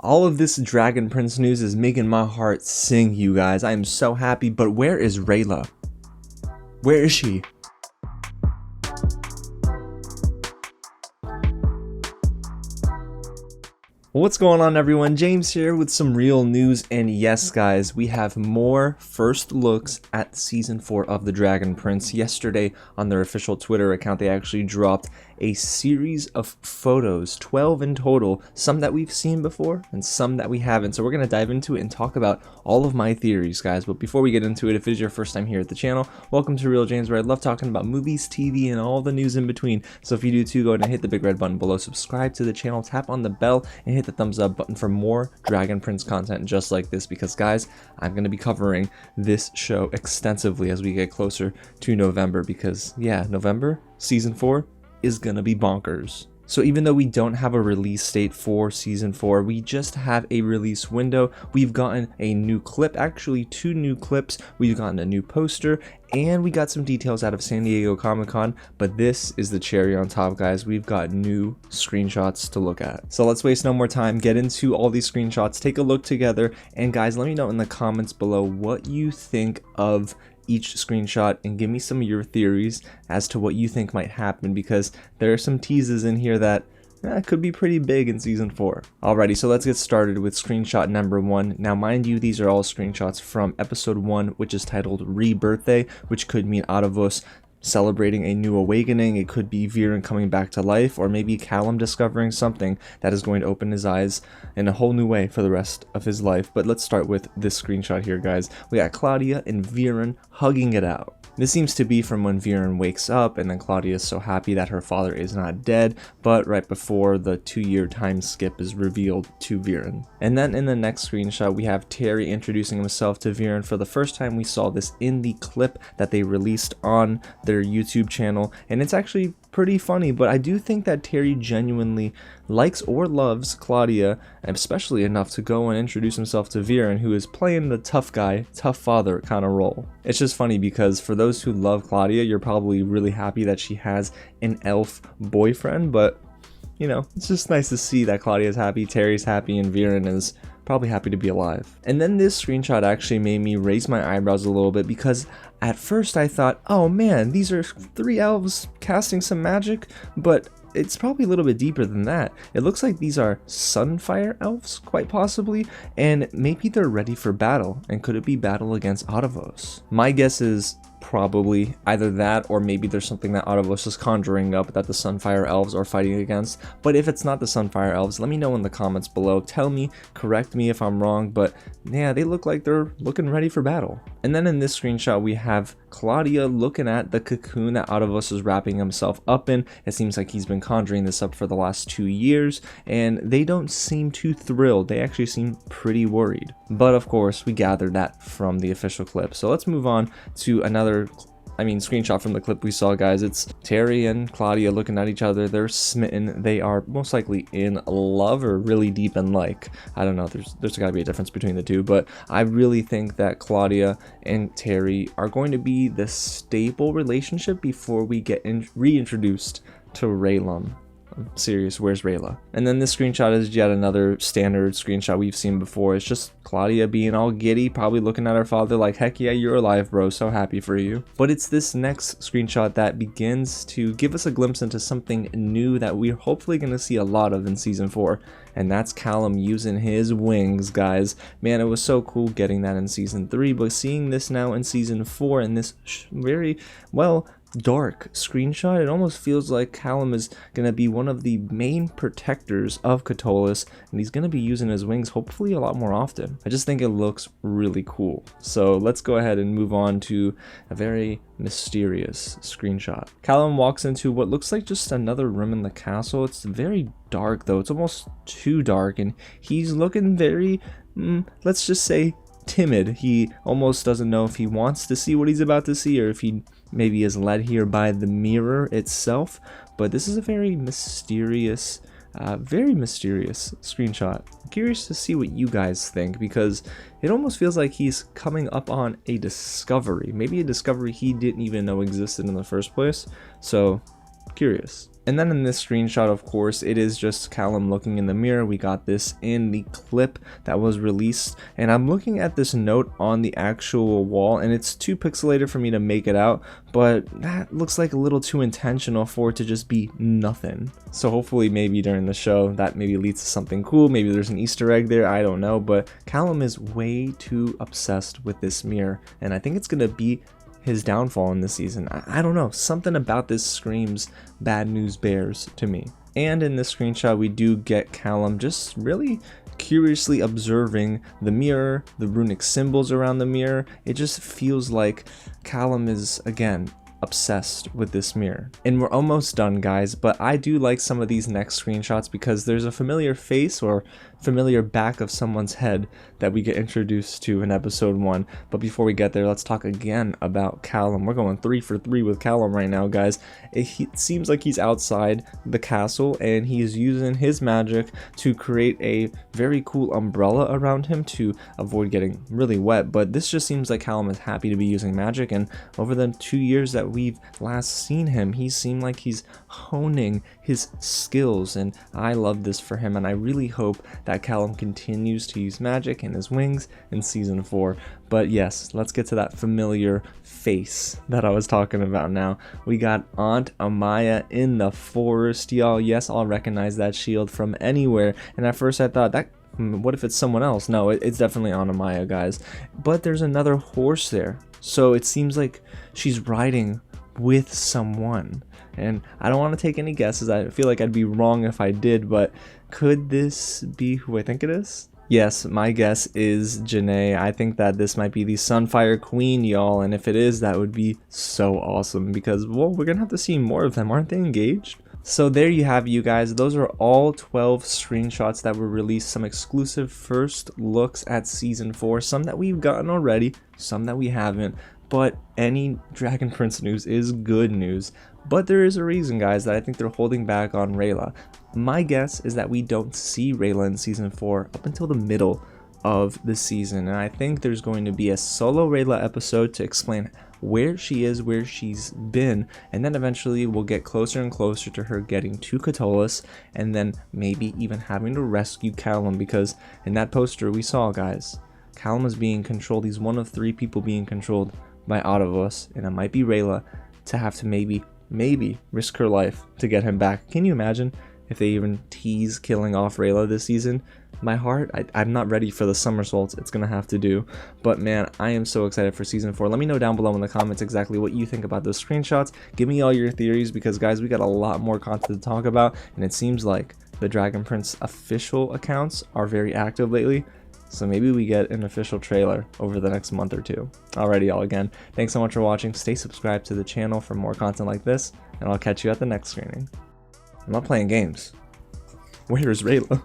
All of this Dragon Prince news is making my heart sing, you guys. I am so happy, but where is Rayla? Where is she? What's going on, everyone? James here with some real news, and yes guys, we have more first looks at season 4 of the Dragon Prince. Yesterday on their official Twitter account, they actually dropped a series of photos, 12 in total, some that we've seen before and some that we haven't. So we're going to dive into it and talk about all of my theories, guys. But before we get into it, if it is your first time here at the channel, welcome to Real James, where I love talking about movies, TV, and all the news in between. So if you do too, go ahead and hit the big red button below, subscribe to the channel, tap on the bell, and hit the thumbs up button for more Dragon Prince content just like this, because guys, I'm going to be covering this show extensively as we get closer to November, because yeah, November season 4 is gonna be bonkers. So even though we don't have a release date for season 4, we just have a release window. We've gotten a new clip, actually 2 new clips. We've gotten a new poster, and we got some details out of San Diego Comic-Con, but this is the cherry on top, guys. We've got new screenshots to look at. So let's waste no more time, get into all these screenshots, take a look together, and guys, let me know in the comments below what you think of each screenshot, and give me some of your theories as to what you think might happen, because there are some teases in here that could be pretty big in season 4. Alrighty, so let's get started with screenshot number 1. Now mind you, these are all screenshots from episode 1, which is titled Rebirthday, which could mean Adavos celebrating a new awakening. It could be Viren coming back to life, or maybe Callum discovering something that is going to open his eyes in a whole new way for the rest of his life. But let's start with this screenshot here, guys. We got Claudia and Viren hugging it out. This seems to be from when Viren wakes up, and then Claudia is so happy that her father is not dead, but right before the 2-year time skip is revealed to Viren. And then in the next screenshot, we have Terry introducing himself to Viren. For the first time, we saw this in the clip that they released on their YouTube channel, and it's actually pretty funny. But I do think that Terry genuinely likes or loves Claudia, especially enough to go and introduce himself to Viren, who is playing the tough guy, tough father kind of role. It's just funny because for those who love Claudia, you're probably really happy that she has an elf boyfriend, but you know, it's just nice to see that Claudia's happy, Terry's happy, and Viren is probably happy to be alive. And then this screenshot actually made me raise my eyebrows a little bit, because at first I thought, oh man, these are 3 elves casting some magic, but it's probably a little bit deeper than that. It looks like these are Sunfire elves, quite possibly, and maybe they're ready for battle. And could it be battle against Adavos? My guess is probably either that, or maybe there's something that Adavos is conjuring up that the Sunfire elves are fighting against. But if it's not the Sunfire elves, let me know in the comments below. Tell me, correct me if I'm wrong, but yeah, they look like they're looking ready for battle. And then in this screenshot, we have Claudia looking at the cocoon that Adavos is wrapping himself up in. It seems like he's been conjuring this up for the last 2 years, and they don't seem too thrilled. They actually seem pretty worried. But of course, we gathered that from the official clip. So let's move on to another screenshot from the clip we saw, guys. It's Terry and Claudia looking at each other. They're smitten. They are most likely in love, or really deep in like. I don't know. There's got to be a difference between the two, but I really think that Claudia and Terry are going to be the stable relationship before we get reintroduced to Rayla. I'm serious, where's Rayla? And then this screenshot is yet another standard screenshot we've seen before. It's just Claudia being all giddy, probably looking at her father like, heck yeah, you're alive, bro, so happy for you. But it's this next screenshot that begins to give us a glimpse into something new that we're hopefully going to see a lot of in season 4. And that's Callum using his wings, guys. Man, it was so cool getting that in season 3, but seeing this now in season 4 in this very, well, dark screenshot, it almost feels like Callum is going to be one of the main protectors of Catullus, and he's going to be using his wings hopefully a lot more often. I just think it looks really cool. So let's go ahead and move on to a very mysterious screenshot. Callum walks into what looks like just another room in the castle. It's very dark though. It's almost too dark, and he's looking very, let's just say, timid. He almost doesn't know if he wants to see what he's about to see, or if he maybe is led here by the mirror itself. But this is a very mysterious screenshot. I'm curious to see what you guys think, because it almost feels like he's coming up on a discovery, maybe a discovery he didn't even know existed in the first place. So curious. And then in this screenshot, of course, it is just Callum looking in the mirror. We got this in the clip that was released, and I'm looking at this note on the actual wall, and it's too pixelated for me to make it out, but that looks like a little too intentional for it to just be nothing. So hopefully maybe during the show that maybe leads to something cool. Maybe there's an Easter egg there, I don't know, but Callum is way too obsessed with this mirror, and I think it's gonna be his downfall in this season. I don't know, something about this screams bad news bears to me. And in this screenshot we do get Callum just really curiously observing the mirror, the runic symbols around the mirror. It just feels like Callum is, again, obsessed with this mirror. And we're almost done, guys, but I do like some of these next screenshots because there's a familiar face or familiar back of someone's head that we get introduced to in episode 1. But before we get there, let's talk again about Callum. We're going 3 for 3 with Callum right now, guys. It seems like he's outside the castle and he's using his magic to create a very cool umbrella around him to avoid getting really wet. But this just seems like Callum is happy to be using magic, and over the 2 years that we've last seen him, he seemed like he's honing his skills, and I love this for him, and I really hope that Callum continues to use magic in his wings in season 4. But yes, let's get to that familiar face that I was talking about now. We got Aunt Amaya in the forest, y'all. Yes, I'll recognize that shield from anywhere, and at first I thought, that what if it's someone else? No, it's definitely Aunt Amaya, guys. But there's another horse there, so it seems like she's riding with someone, and I don't want to take any guesses. I feel like I'd be wrong if I did, but could this be who I think it is? Yes, my guess is Janae. I think that this might be the Sunfire Queen, y'all, and if it is, that would be so awesome because, well, we're gonna have to see more of them. Aren't they engaged? So there you have it, you guys. Those are all 12 screenshots that were released, some exclusive first looks at season 4, some that we've gotten already, some that we haven't. But any Dragon Prince news is good news. But there is a reason, guys, that I think they're holding back on Rayla. My guess is that we don't see Rayla in season 4 up until the middle of the season. And I think there's going to be a solo Rayla episode to explain where she is, where she's been, and then eventually we'll get closer and closer to her getting to Catullus, and then maybe even having to rescue Callum, because in that poster we saw, guys, Callum is being controlled. He's one of 3 people being controlled by Autobus, and it might be Rayla, to have to maybe risk her life to get him back. Can you imagine if they even tease killing off Rayla this season? My heart, I'm not ready for the somersaults it's gonna have to do. But man, I am so excited for season 4. Let me know down below in the comments exactly what you think about those screenshots. Give me all your theories, because guys, we got a lot more content to talk about, and it seems like the Dragon Prince official accounts are very active lately. So maybe we get an official trailer over the next month or 2. Alrighty, y'all, again, thanks so much for watching. Stay subscribed to the channel for more content like this, and I'll catch you at the next screening. I'm not playing games. Where is Rayla?